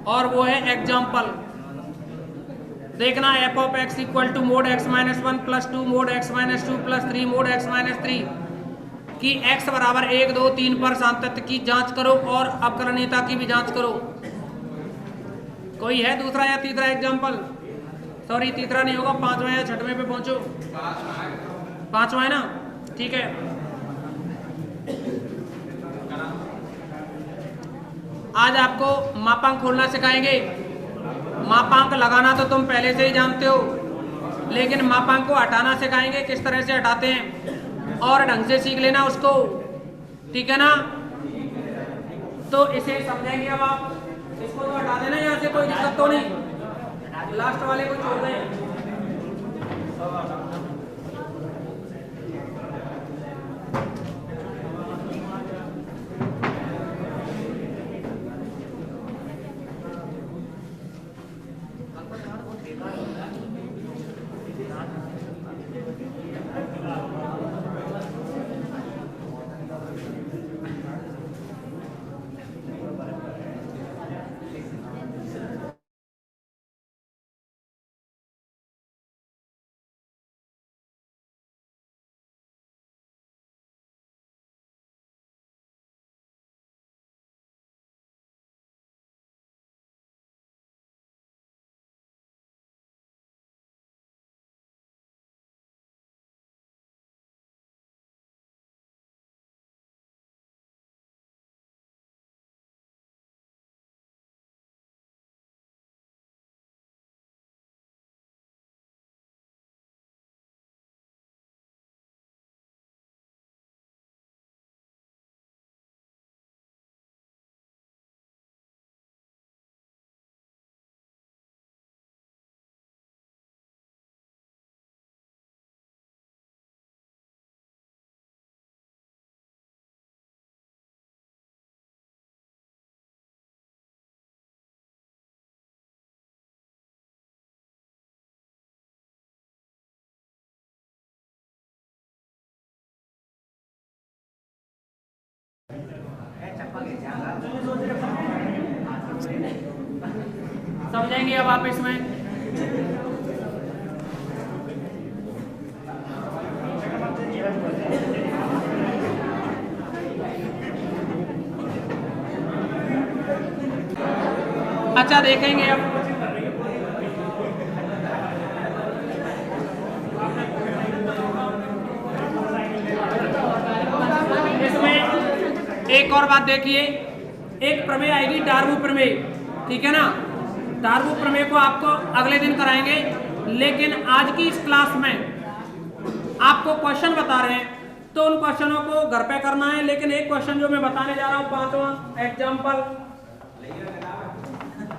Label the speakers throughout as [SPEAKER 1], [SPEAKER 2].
[SPEAKER 1] और वो है एग्जाम्पल। देखना f of x equal to mod x minus 1 plus 2 mod x minus 2 plus 3 mod x minus 3 की x बराबर 1 2 3 पर सातत्य की जांच करो और अवकलनीयता की भी जांच करो। कोई है दूसरा या तीसरा एग्जाम्पल? सॉरी तीसरा नहीं होगा, पांचवा या छठवें पे पहुंचो। पांचवा है ना, ठीक है। आज आपको मापांक खोलना सिखाएंगे। मापांक लगाना तो तुम पहले से ही जानते हो, लेकिन मापांक को हटाना सिखाएंगे, किस तरह से हटाते हैं और ढंग से सीख लेना उसको, ठीक है ना। तो इसे समझेंगे। अब आप इसको तो हटा देना यहाँ से, कोई दिक्कत तो नहीं, लास्ट वाले को छोड़ दें। समझेंगे अब आप इसमें। अच्छा देखेंगे अब इसमें एक और बात देखिए, एक प्रमेय आएगी डार्बो प्रमेय, ठीक है ना। डार्बो प्रमेय को आपको अगले दिन कराएंगे, लेकिन आज की इस क्लास में आपको क्वेश्चन बता रहे हैं तो उन क्वेश्चनों को घर पे करना है। लेकिन एक क्वेश्चन जो मैं बताने जा रहा हूं, पांचवा एग्जाम्पल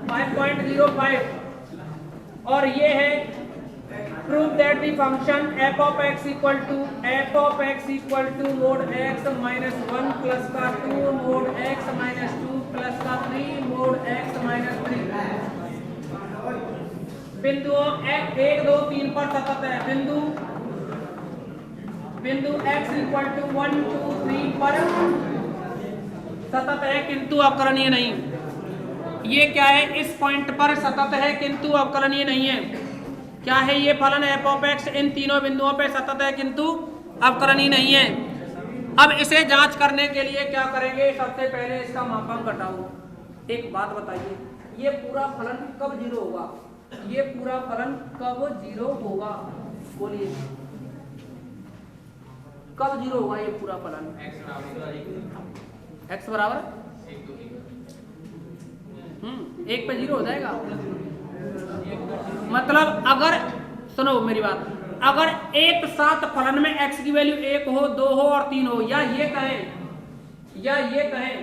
[SPEAKER 1] 5.05, और ये है prove that the function f of x equal to mod x minus 1 plus का 2 मोड x माइनस 2 प्लस का 3 मोड x माइनस 3 बिंदुओं 1 2 3 पर सतत है। बिंदु x इक्वल टू 1 2 3 पर सतत है किंतु अवकलनीय नहीं। ये क्या है? इस पॉइंट पर सतत है किंतु अवकलनीय नहीं है। क्या है ये फलन? f ऑफ x इन तीनों बिंदुओं पे सतत है किंतु अवकलनीय नहीं है। अब इसे जांच करने के लिए क्या करेंगे? सबसे पहले इसका मापांक घटाओ। एक बात बताइए, ये पूरा फलन कब जीरो होगा? ये पूरा फलन कब जीरो होगा? बोलिए, कब जीरो होगा ये पूरा फलन? x बराबर 1 पे जीरो हो जाएगा। मतलब अगर सुनो मेरी बात, अगर एक साथ फलन में x की वैल्यू 1 हो, 2 हो और 3 हो, या ये कहें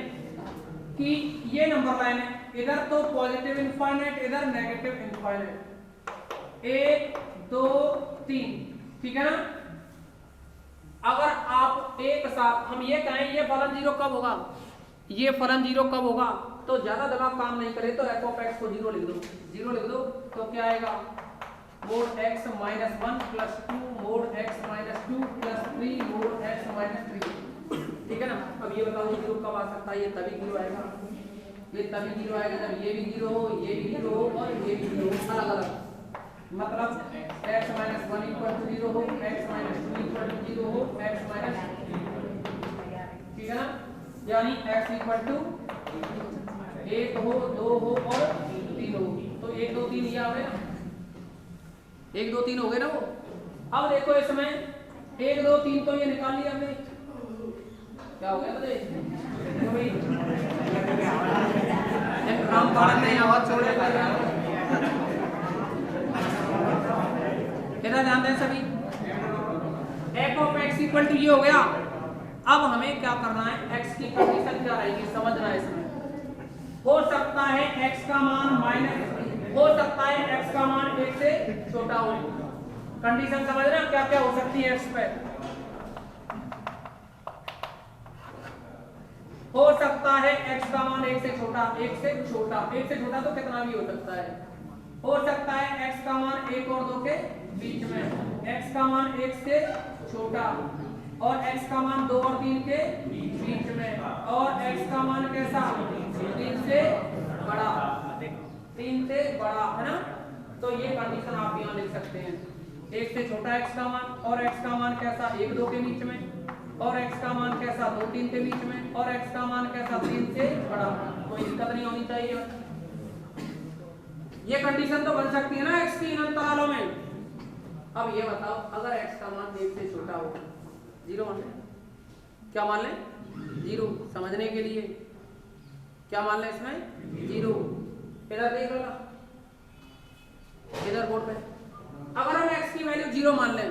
[SPEAKER 1] कि ये नंबर लाइन है, इधर तो पॉजिटिव इनफाइनाइट, इधर नेगेटिव इनफाइनाइट, 1 2 3, ठीक है ना। अगर आप एक साथ हम ये कहें ये फलन जीरो कब होगा, ये फलन जीरो कब होगा, तो ज्यादा दिमाग काम नहीं करे तो f ऑफ x को जीरो लिख दो, तो क्या आएगा? Mode x minus 1 plus 2 mode x minus 2 plus 3 mode x minus 3, ठीक है ना। अब ये बताओ जीरो कब आ सकता है? ये तभी जीरो आएगा, ये तभी जीरो आएगा जब ये भी जीरो हो, ये भी जीरो हो और ये भी जीरो हो, अलग अलग। मतलब x माइनस 1 इक्वल टू 0 हो, x माइनस 2 इक्वल टू 0 हो, x माइनस, ठीक है ना, यानी x इक्वल टू 1 हो, 2 हो और 3 हो। तो 1 2 3 ये आ गए ना, 1 2 3 हो गए ना वो। अब देखो इसमें 1 2 3 तो ये निकाल लिया हमने, क्या हो गया बताइए भाई, एक राम बाण ने आवाज छोड़ दिया, इधर ध्यान दें सभी। f of x equal to ये हो गया। अब हमें क्या करना है, x की कंडीशन क्या रहेगी समझना है। इसमें हो सकता है x का मान माइनस, हो सकता है x का मान 1 से छोटा हो। कंडीशन समझ रहे हैं क्या क्या हो सकती है x पे। हो सकता है x का मान 1 से छोटा, 1 से छोटा, 1 से छोटा तो कितना भी हो सकता है। हो सकता है x का मान 1 और 2 के बीच में, x का मान 1 से छोटा और x का मान 2 और 3 के बीच में, और x का मान कैसा 3 से बड़ा, 3 से बड़ा, है ना। तो ये कंडीशन आप यहाँ लिख सकते हैं, 1 से छोटा x का मान और x का मान कैसा 1 2 के बीच में, और x का मान कैसा 2 3 के बीच में, और x का मान कैसा 3 से बड़ा। कोई दिक्कत नहीं होनी चाहिए। ये कंडीशन तो बन सकती है ना x की इन अंतरालों में। अब ये बताओ अगर x का मान 1 से छोटा हो, 0 मान लें, क्या मान लें 0, समझने के लिए क्या मान लें इसमें 0। इधर देख लो, इधर बोर्ड पे अगर हम x की वैल्यू 0 मान लें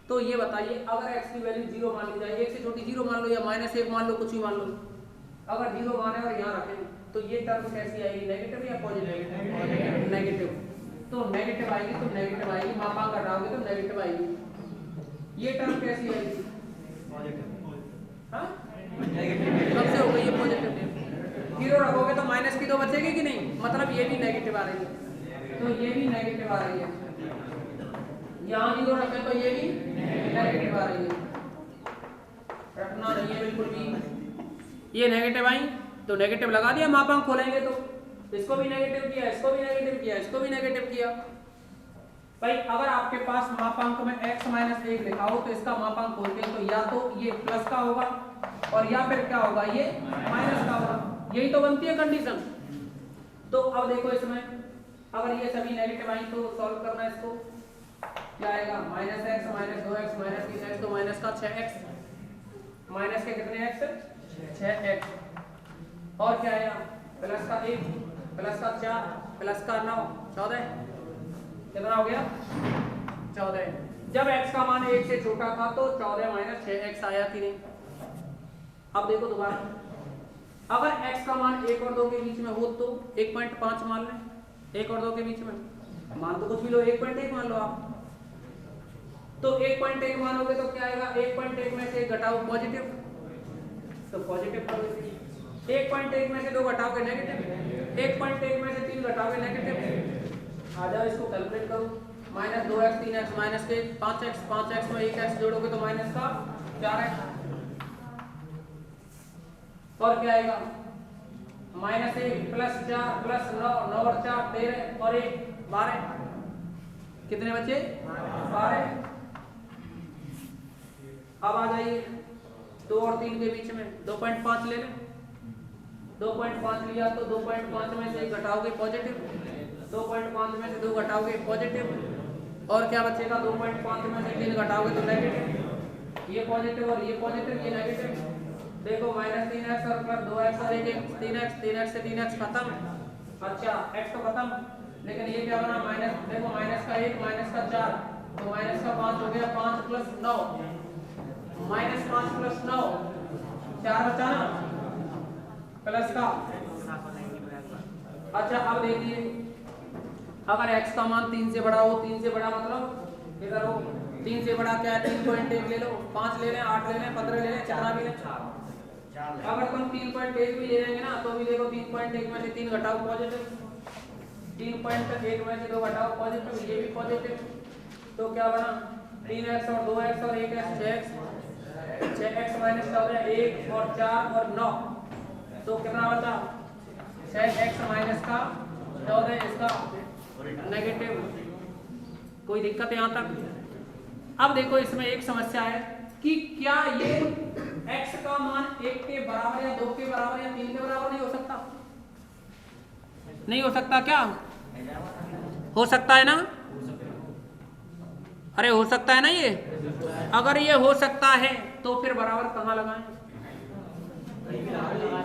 [SPEAKER 1] तो ये बताइए, अगर x की वैल्यू 0 मान ली जाए, 1 से छोटी 0 मान लो या -1 मान लो, कुछ भी मान लो, अगर 0 माने और यहाँ रखें तो ये टर्म कैसी आएगी, नेगेटिव या पॉजिटिव, नेगेटिव। तो नेगेटिव आएगी, तो नेगेटिव आएगी, मापांक हटाओगे तो नेगेटिव आएगी। ये टर्म कैसी आएगी, हाँ कब से हो गई ये पॉजिटिव। 0 रखोगे तो माइनस की 2 बचेगी कि नहीं, मतलब ये भी नेगेटिव आ रही है, तो ये भी नेगेटिव आ रही है। यहाँ 0 रखें तो ये भी नेगेटिव आ रही है, रखना नहीं है बिल्कुल भी। ये नेगेटिव आई तो नेगेटिव लगा दिया, मापांक खोलेंगे तो इसको भी नेगेटिव किया, इसको भी नेगेटिव किया, इसको भी नेगेटिव किया। भाई अगर आपके पास मापांक में x माइनस 1 लिखा हो तो इसका मापांक खोल के तो या तो ये प्लस का होगा और या फिर क्या होगा, ये माइनस का होगा। यही तो बनती है कंडीशन। तो अब देखो इसमें अगर ये सभी नेगेटिव आई तो सॉल्व करना है इसको, क्या आएगा -x -2x -3x, तो माइनस का 6x, माइनस के कितने x 6x, और क्या आया प्लस का 1 प्लस का 4 प्लस का 9 14, कितना हो गया 14। जब x का मान 1 से छोटा था तो 14 - 6x आया कि नहीं। अब देखो दोबारा, अगर x का मान 1 और 2 के बीच में हो तो 1.5 मान लें, 1 और 2 के बीच में मान तो कुछ भी लो, 1.1 मान लो आप। तो 1.1 मानोगे तो क्या आएगा, 1.1 में से 1 घटाओ पॉजिटिव, तो पॉजिटिव करोगे। 1.1 में से 2 घटाओगे नेगेटिव, 1.1 में से 3 घटाओगे नेगेटिव। आ जाओ इसको कैलकुलेट करो, -2x 3x माइनस के 5x, 5x में 1x जोड़ोगे तो माइनस का 4x, और क्या आएगा -1 प्लस 4 प्लस 9 9 और 4 13 और 1 12, कितने बचे 12। अब आ जाइए 2 और 3 के बीच में 2.5 ले लें, 2.5 लिया तो 2.5 में से 1 घटाओगे पॉजिटिव, 2.5 में से 2 घटाओगे पॉजिटिव, और क्या बचेगा 2.5 में से 3 घटाओगे तो नेगेटिव। ये पॉजिटिव और ये पॉजिटिव, ये नेगेटिव। देखो -3x और प्लस 2x और 1 3x, 3x से 3x खत्म। अच्छा x तो खत्म, लेकिन ये क्या बना माइनस, देखो माइनस का 1 माइनस का 4 तो माइनस का 5 हो गया, 5 प्लस 9 -5 प्लस 9 4 बचा ना, प्लस का। अच्छा अब देखिए अगर x का मान 3 से बड़ा हो, 3 से बड़ा मतलब इधर हो, 3 से बड़ा क्या है 3.1 ले लो, 5 ले लें, 8 ले लें, 15 ले लें, कितना भी लें। अगर तुम 3.1 भी ले लेंगे ना तो भी देखो 3.1 में से 3 घटाओ पॉजिटिव, 3.1 में से 2 घटाओ पॉजिटिव, ये भी पॉजिटिव। तो क्या बना 3x और 2x और 1x 6x माइनस 14 1 और 4 और 9, तो कितना बचा सेक एक्स माइनस का 14 इसका नेगेटिव। कोई दिक्कत यहाँ तक? अब देखो इसमें एक समस्या है कि क्या ये x का मान 1 के बराबर या 2 के बराबर या 3 के बराबर नहीं हो सकता? नहीं हो सकता क्या? हो सकता है ना? अरे हो सकता है ना ये? अगर ये हो सकता है तो फिर बराबर कहाँ लगाएं?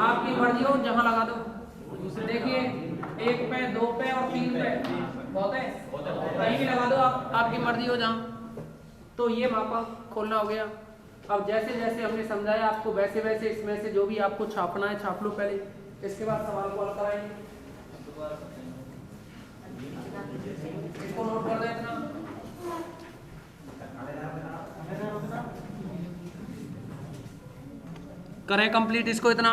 [SPEAKER 1] आपकी मर्जी हो, जहां लगा दो। देखिए 1 पे 2 पे और 3 पे बहुत है, कहीं भी लगा दो आप, आपकी मर्जी हो जहां। तो ये मापा खोलना हो गया। अब जैसे जैसे हमने समझाया आपको वैसे वैसे इसमें से जो भी आपको छापना है छाप लो पहले, इसके बाद सवाल को हल कराएंगे। इसको नोट कर दे इतना। करें कंप्लीट इसको इतना।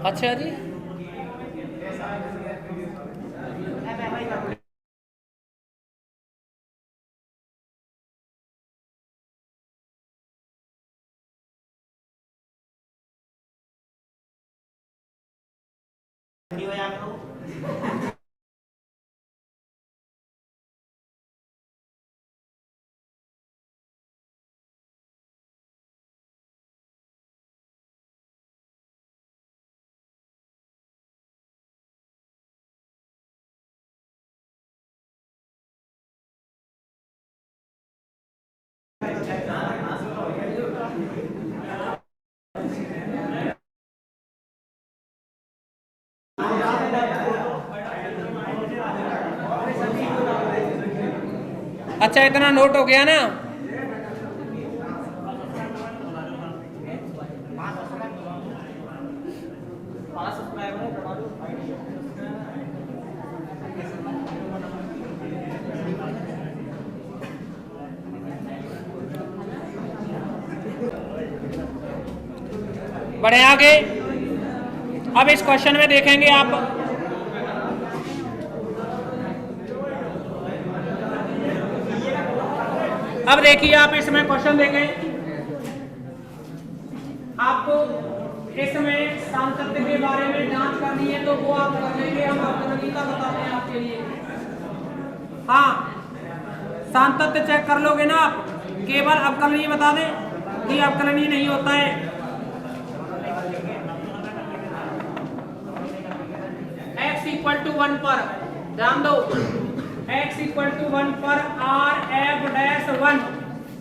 [SPEAKER 1] अच्छा जी, अच्छा इतना नोट हो गया ना? बढ़े आगे। अब इस क्वेश्चन में देखेंगे आप, अब देखिए आप इसमें क्वेश्चन देखें, आपको इसमें सांतत्य के बारे में जांच करनी है तो वो आप कर लेंगे, हम अवकलनीयता बताते हैं आपके लिए। हाँ सांतत्य चेक कर लोगे ना आप, केवल अवकलनीय बता दें कि अवकलनीय नहीं होता है। x इक्वल टू 1 पर ध्यान दो, x इक्वल टू 1 पर r f डैश 1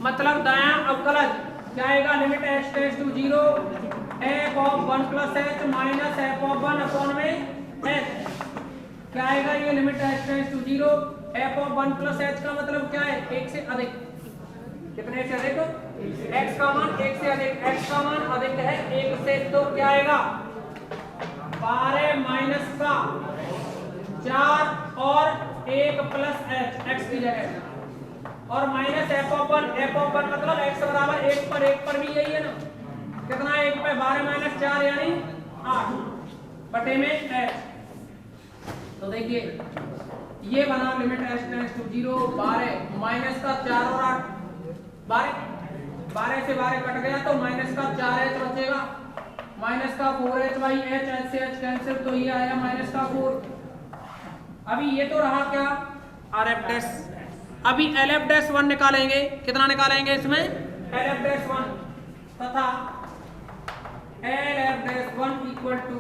[SPEAKER 1] मतलब दायां अवकलज क्या आएगा? Limit h tends to 0 f of 1 plus h minus f of 1 upon में h क्या आएगा? ये limit h tends to 0 f of 1 plus h का मतलब क्या है? 1 से अधिक। कितने से अधिक? x का मान 1 से अधिक, x का मान अधिक है 1 से, तो क्या आएगा? 12 माइनस का 4 और 1 प्लस h x की जगह और माइनस f ऑफ 1 मतलब x बराबर 1 पर भी यही है ना? कितना 1 पे 12 माइनस 4 यानी 8 बटे में h। तो देखिए ये बना limit h tends to 0 12 minus का 4 और 8 12 से 12 कट गया तो माइनस का 4h बचेगा, माइनस का 4h बाई h से h कैंसिल, तो ये आया माइनस का 4। अभी ये तो रहा क्या? RF dash. अभी LF डैश 1 निकालेंगे। कितना निकालेंगे इसमें? LF डैश 1 तथा LF dash 1 equal to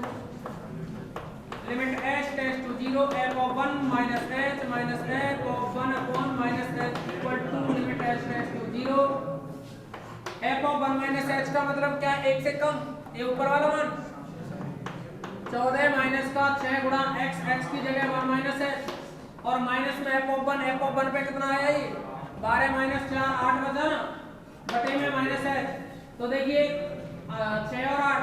[SPEAKER 1] limit h tends to 0 f of 1 minus h minus f of 1 upon minus h equal to limit h tends to 0 f of 1 minus h का मतलब क्या है? 1 से कम, ये ऊपर वाला मान 14 माइनस का 6 गुणा x की जगह 1 माइनस है और माइनस में f ऑफ 1 पे कितना आया? ये 12 माइनस 4 8 बचा ना, बटे में माइनस है। तो देखिए 6 और 8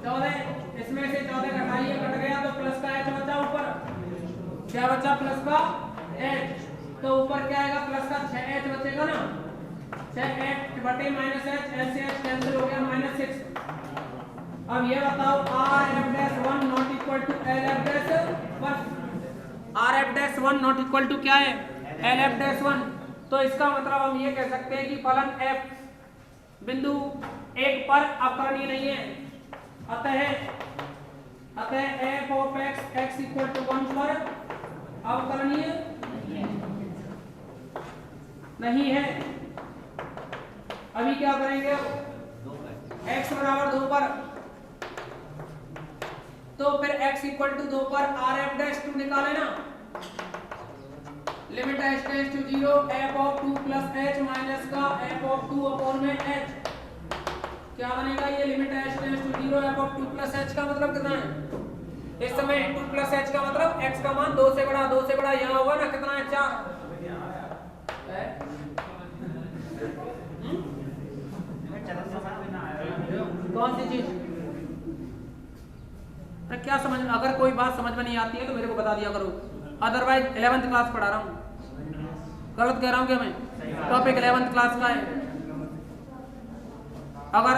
[SPEAKER 1] 14, इसमें से 14 घटाइए, कट गया तो प्लस का h बचा ऊपर, क्या बचा प्लस का h, तो ऊपर क्या आएगा प्लस का 6h बचेगा ना, 6h बटे माइनस h, h से h कैंसिल हो गया -6। अब ये बताओ RF-1 not equal to LF-1, RF-1 not equal to क्या है LF-1, तो इसका मतलब हम ये कह सकते हैं कि फलन f बिंदु 1 पर अवकलनीय नहीं है, अतः f of x equal to 1 पर अवकलनीय नहीं है। अभी क्या करेंगे, x बराबर 2 पर, तो फिर x इक्वल टू 2 पर RF-2 निकाले ना, limit h tends to 0 f of 2 plus h minus का f ऑफ 2 अपॉन में h, क्या बनेगा ये limit h tends to 0 f of 2 plus h का मतलब कितना है, इस समय 2 प्लस h का मतलब x का मान 2 से बड़ा, 2 से बड़ा यहाँ होगा ना, कितना है 4 है? कौन सी चीज, क्या समझ, अगर कोई बात समझ में नहीं आती है तो मेरे को बता दिया करो, अदरवाइज 11th क्लास पढ़ा रहा हूँ, गलत कह रहा हूँ क्या मैं, टॉपिक 11th क्लास का है। अगर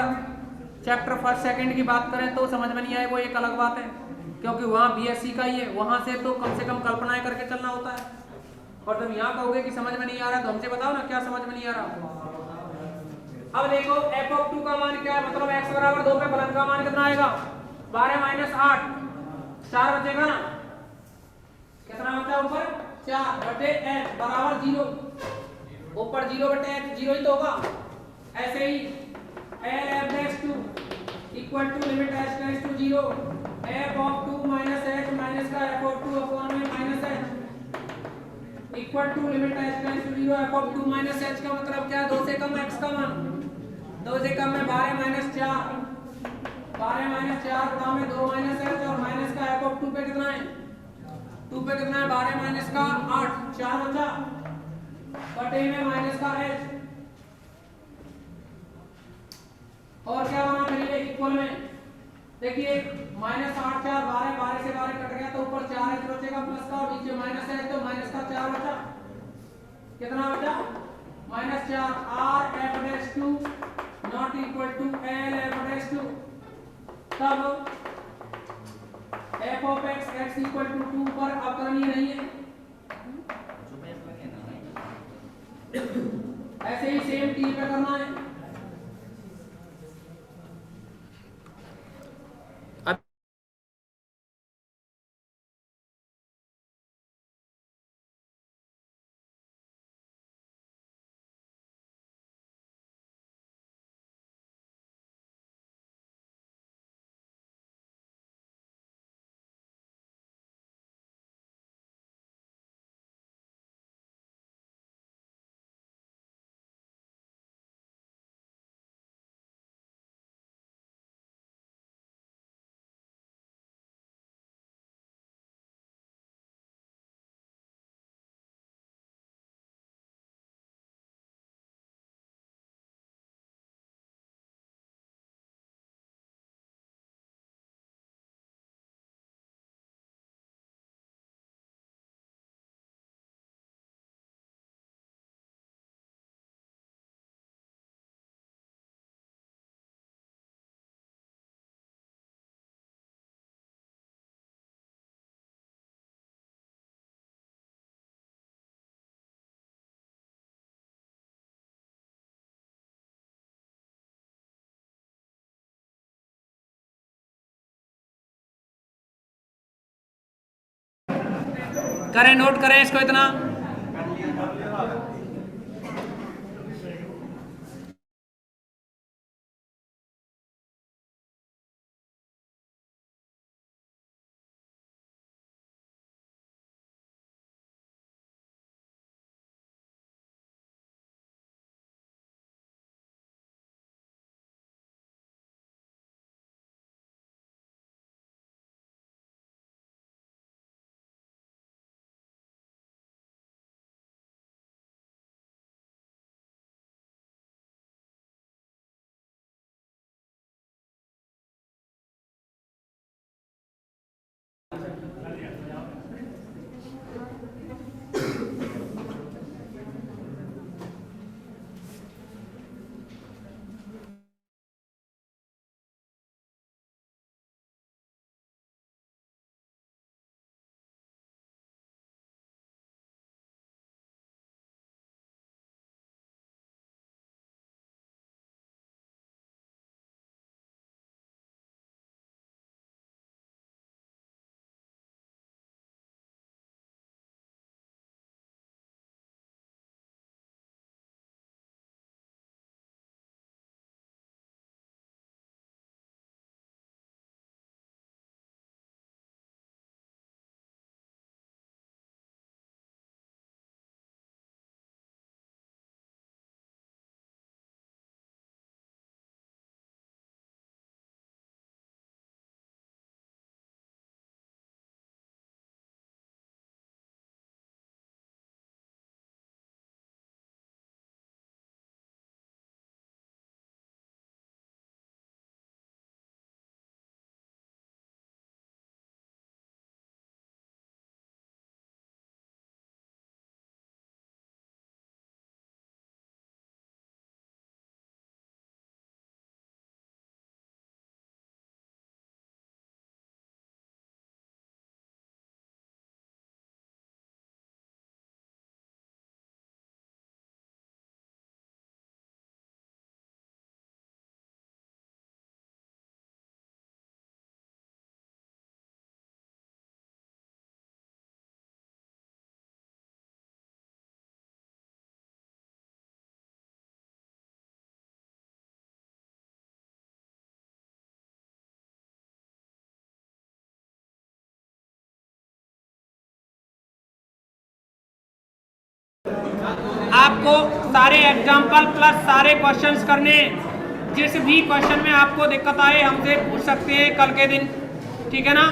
[SPEAKER 1] चैप्टर फर्स्ट सेकंड की बात करें तो समझ में नहीं आए वो एक अलग बात है, क्योंकि वहाँ बीएससी का ही है, वहाँ से तो कम से कम कल्पनाएं करके चलना होता है, और तुम यहाँ कहोगे कि समझ में नहीं आ रहा तो हमसे बताओ ना क्या समझ में नहीं आ रहा। अब देखो f ऑफ 2 का मान क्या है, मतलब x बराबर 2 पे फलन का मान कितना आएगा 12 माइनस 8, 4 बचेगा ना, कितना बचा ऊपर 4 बटे h बराबर 0, ऊपर 0 बटे h 0 ही तो होगा। ऐसे ही LF-2 equal to limit h tends to 0 f of 2 minus h minus का f ऑफ 2 अपॉन में minus h equal to limit h tends to 0 f of 2 minus h का मतलब क्या है, 2 से कम x का मान, 2 से कम में 12 माइनस 4, 12 माइनस 4 गुणा में 2 माइनस h, और माइनस का f ऑफ 2 पे कितना है, 2 पे कितना है 12 माइनस का 8, 4 बचा बटे में माइनस का h, और क्या बना फिर ये इक्वल में, देखिए माइनस 8 4 12, 12 से 12 कट गया तो ऊपर 4h बचेगा प्लस का, और नीचे माइनस है तो माइनस का 4 बचा, कितना बचा -4, RF-2 not equal to LF-2, तब f of x equal to 2 पर अवकलनीय नहीं है। ऐसे ही सेम t पे करना है। करें, नोट करें इसको इतना। आपको सारे एग्जाम्पल प्लस सारे क्वेश्चंस करने। जिस भी क्वेश्चन में आपको दिक्कत आए हमसे पूछ सकते हैं कल के दिन, ठीक है ना।